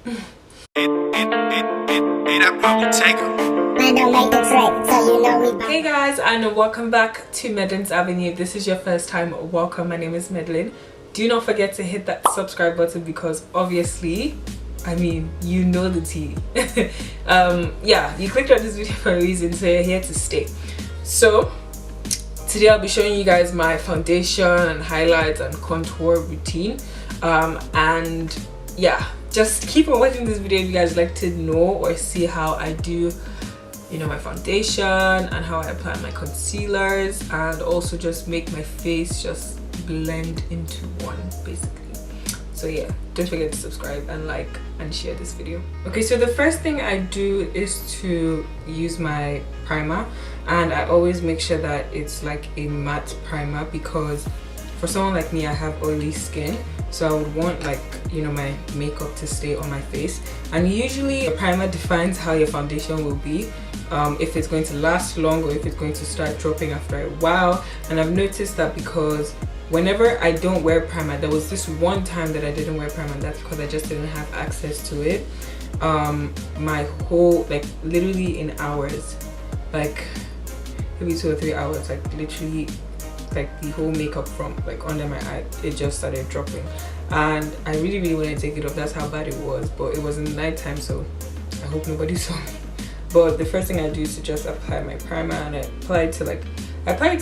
Hey guys, and welcome back to Madeline's Avenue. If this is your first time, welcome. My name is Madeline. Do not forget to hit that subscribe button because obviously, I mean, you know the tea. Yeah, you clicked on this video for a reason, so you're here to stay. So today I'll be showing you guys my foundation and highlights and contour routine. And yeah, just keep on watching this video if you guys like to know or see how I do, you know, my foundation and how I apply my concealers, and also just make my face just blend into one basically. So yeah, don't forget to subscribe and like and share this video. Okay, so the first thing I do is to use my primer, and I always make sure that it's like a matte primer because for someone like me, I have oily skin, so I would want, like, you know, my makeup to stay on my face. And usually a primer defines how your foundation will be, if it's going to last long or if it's going to start dropping after a while. And I've noticed that because whenever I don't wear primer, there was this one time that I didn't wear primer, and that's because I just didn't have access to it. My whole, like literally in hours, like maybe 2 or 3 hours, like literally, like the whole makeup from like under my eye, it just started dropping, and I really wanted to take it off. That's how bad it was, but it was in the night time, so I hope nobody saw me. But the first thing I do is to just apply my primer, and I apply it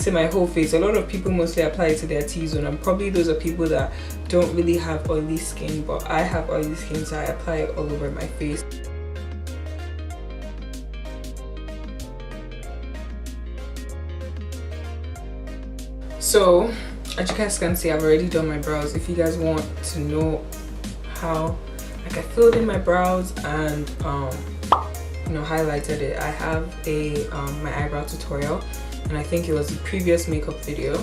to my whole face. A lot of people mostly apply it to their T-zone, and probably those are people that don't really have oily skin, but I have oily skin, so I apply it all over my face. So as you guys can see, I've already done my brows. If you guys want to know how, like, I filled in my brows and you know, highlighted it, I have a my eyebrow tutorial, and I think it was the previous makeup video,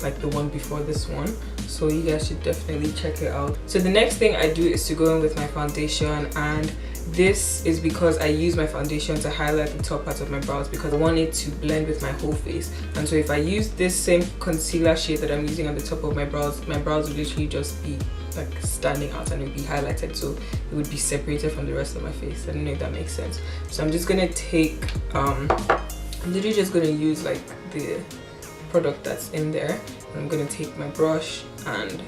like the one before this one, so you guys should definitely check it out. So the next thing I do is to go in with my foundation, and this is because I use my foundation to highlight the top part of my brows because I want it to blend with my whole face. And so if I use this same concealer shade that I'm using on the top of my brows would literally just be like standing out, and it would be highlighted, so it would be separated from the rest of my face. I don't know if that makes sense. So I'm just gonna take I'm literally just gonna use like the product that's in there, and I'm gonna take my brush and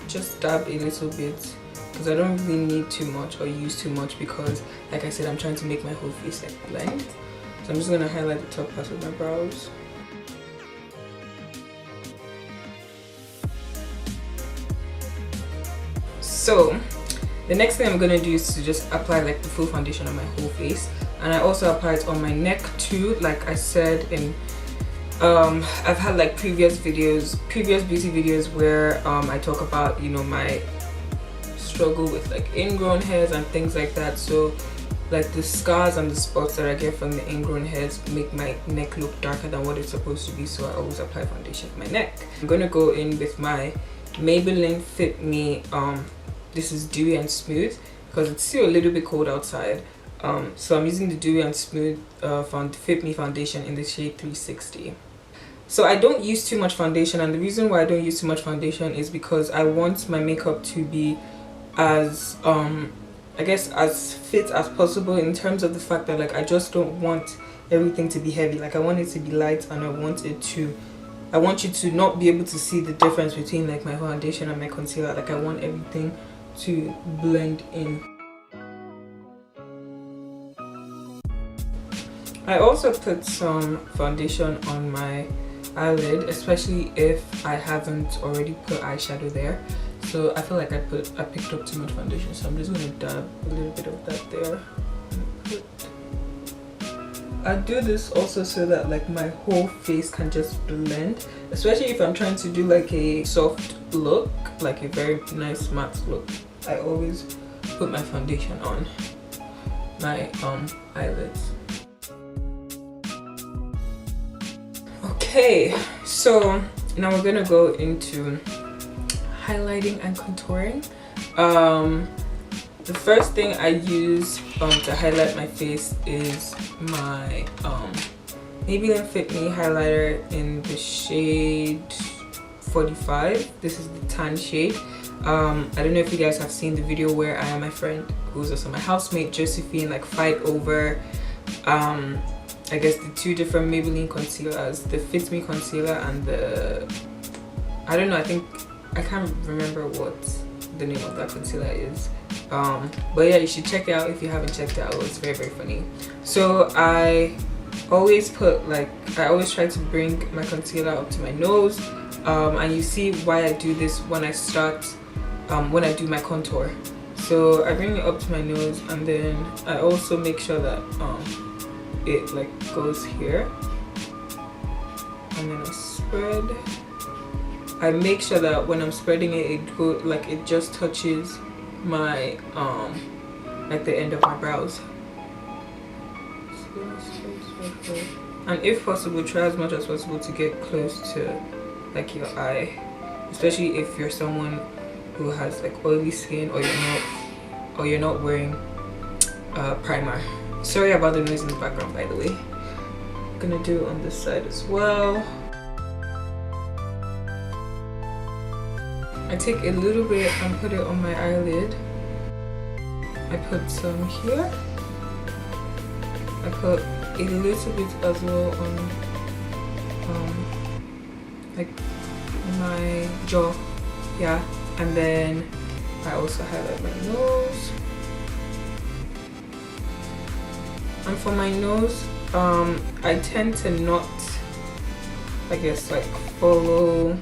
just dab a little bit, because I don't really need too much or use too much, because like I said, I'm trying to make my whole face like blend. So I'm just gonna highlight the top part of my brows. So the next thing I'm gonna do is to just apply like the full foundation on my whole face, and I also apply it on my neck too. Like I said in I've had like previous beauty videos where I talk about, you know, my struggle with like ingrown hairs and things like that. So like the scars and the spots that I get from the ingrown hairs make my neck look darker than what it's supposed to be, so I always apply foundation on my neck. I'm gonna go in with my Madeline Fit Me, this is Dewy and Smooth, because it's still a little bit cold outside, so I'm using the Dewy and Smooth Fit Me foundation in the shade 360. So I don't use too much foundation, and the reason why I don't use too much foundation is because I want my makeup to be as I guess as fit as possible, in terms of the fact that like I just don't want everything to be heavy. Like I want it to be light, and I want you to not be able to see the difference between like my foundation and my concealer. Like I want everything to blend in. I also put some foundation on my eyelid, especially if I haven't already put eyeshadow there. So I feel like I picked up too much foundation, so I'm just gonna dab a little bit of that there. I do this also so that like my whole face can just blend, especially if I'm trying to do like a soft look, like a very nice matte look. I always put my foundation on my eyelids. Okay, so now we're gonna go into highlighting and contouring. The first thing I use to highlight my face is my Madeline Fit Me highlighter in the shade 45. This is the tan shade. I don't know if you guys have seen the video where I and my friend, who's also my housemate, Josephine, like fight over I guess the two different Maybelline concealers, the Fit Me concealer and the, I don't know, I can't remember what the name of that concealer is, but yeah, you should check it out if you haven't checked it out. It's very, very funny. So I always try to bring my concealer up to my nose, and you see why I do this when I do my contour. So I bring it up to my nose, and then I also make sure that it like goes here, and then I spread. I make sure that when I'm spreading it, it just touches my like the end of my brows. And if possible, try as much as possible to get close to like your eye, especially if you're someone who has like oily skin, or you're not wearing primer. Sorry about the noise in the background, by the way. I'm gonna do it on this side as well. I take a little bit and put it on my eyelid. I put some here. I put a little bit as well on like my jaw, yeah, and then I also highlight my nose. And for my nose, I tend to not, I guess, like follow,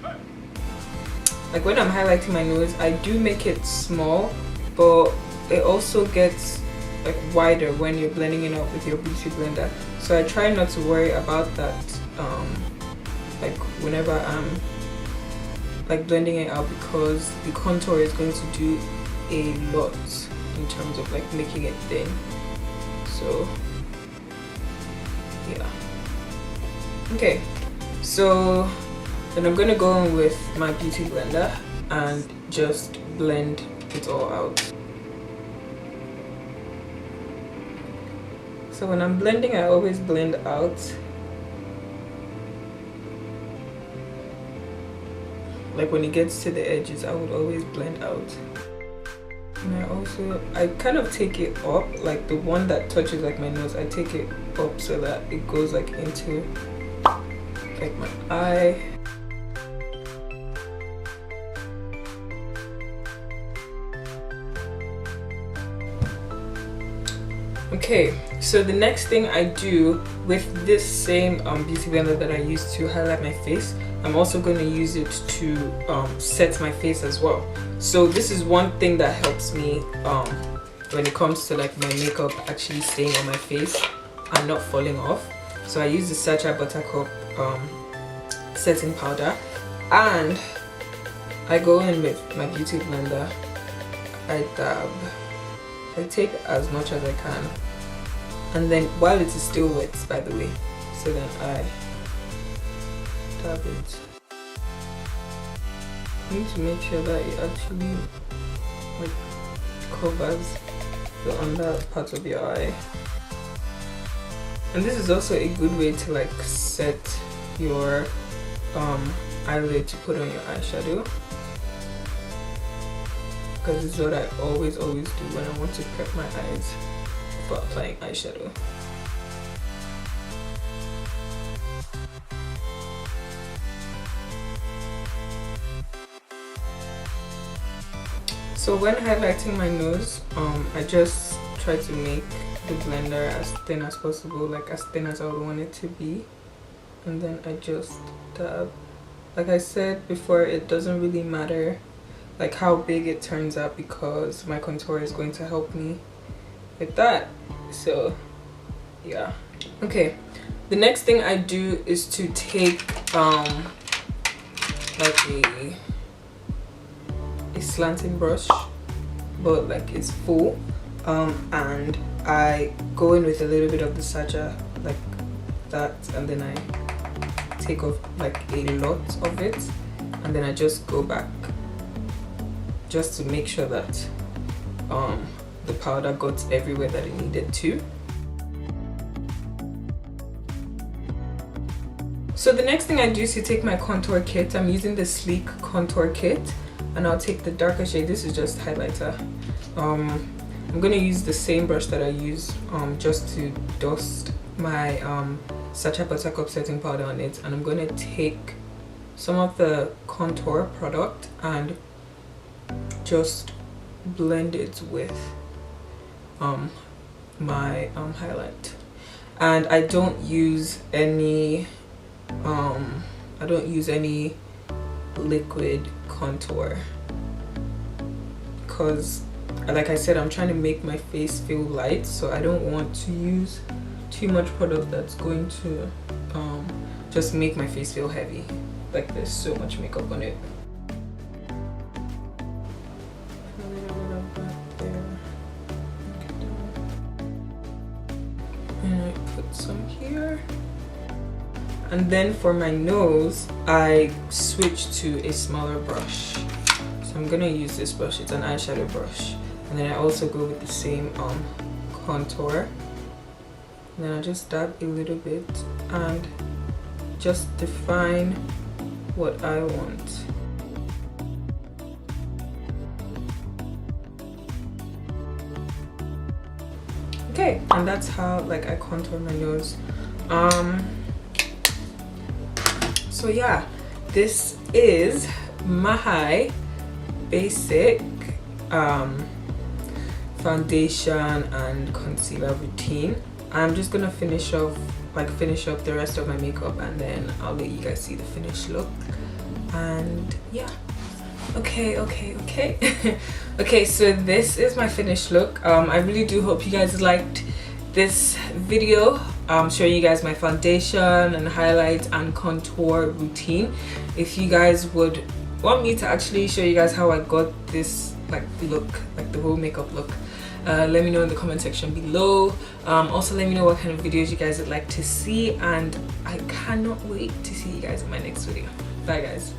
like when I'm highlighting my nose, I do make it small, but it also gets like wider when you're blending it out with your beauty blender. So I try not to worry about that like whenever I'm like blending it out, because the contour is going to do a lot in terms of like making it thin. So yeah, okay, so then I'm gonna go in with my beauty blender and just blend it all out. So when I'm blending, I always blend out like when it gets to the edges, I would always blend out. And I kind of take it up, like the one that touches like my nose, I take it up so that it goes like into like my eye. Okay, so the next thing I do with this same beauty blender that I used to highlight my face, I'm also going to use it to set my face as well. So this is one thing that helps me when it comes to like my makeup actually staying on my face and not falling off. So I use the Sacha Buttercup setting powder, and I go in with my beauty blender. I dab. I take as much as I can, and then while it is still wet, by the way, so then I dab it. You need to make sure that it actually like covers the under part of your eye. And this is also a good way to like set your eyelid to put on your eyeshadow, because this is what I always do when I want to prep my eyes for applying eyeshadow. So when highlighting my nose, I just try to make the blender as thin as possible, like as thin as I would want it to be, and then I just dab. Like I said before, it doesn't really matter like how big it turns out, because my contour is going to help me with that. So yeah, okay, the next thing I do is to take like a slanting brush, but like it's full, and I go in with a little bit of the Sacha like that, and then I take off like a lot of it, and then I just go back just to make sure that the powder got everywhere that it needed to. So the next thing I do is to take my contour kit. I'm using the Sleek contour kit, and I'll take the darker shade. This is just highlighter. I'm gonna use the same brush that I use just to dust my Sacha Buttercup setting powder on it, and I'm gonna take some of the contour product and just blend it with my highlight. And I don't use any liquid contour because, like I said, I'm trying to make my face feel light, so I don't want to use too much product that's going to just make my face feel heavy, like there's so much makeup on it. And I put some here. And then for my nose, I switched to a smaller brush. So I'm gonna use this brush, it's an eyeshadow brush. And then I also go with the same contour. And then I just dab a little bit and just define what I want. Okay, and that's how like I contour my nose. So yeah, this is my basic foundation and concealer routine. I'm just gonna finish up the rest of my makeup, and then I'll let you guys see the finished look. And yeah, okay. Okay, so this is my finished look. I really do hope you guys liked this video showing you guys my foundation and highlight and contour routine. If you guys would want me to actually show you guys how I got this like look, like the whole makeup look, let me know in the comment section below. Also let me know what kind of videos you guys would like to see, and I cannot wait to see you guys in my next video. Bye guys.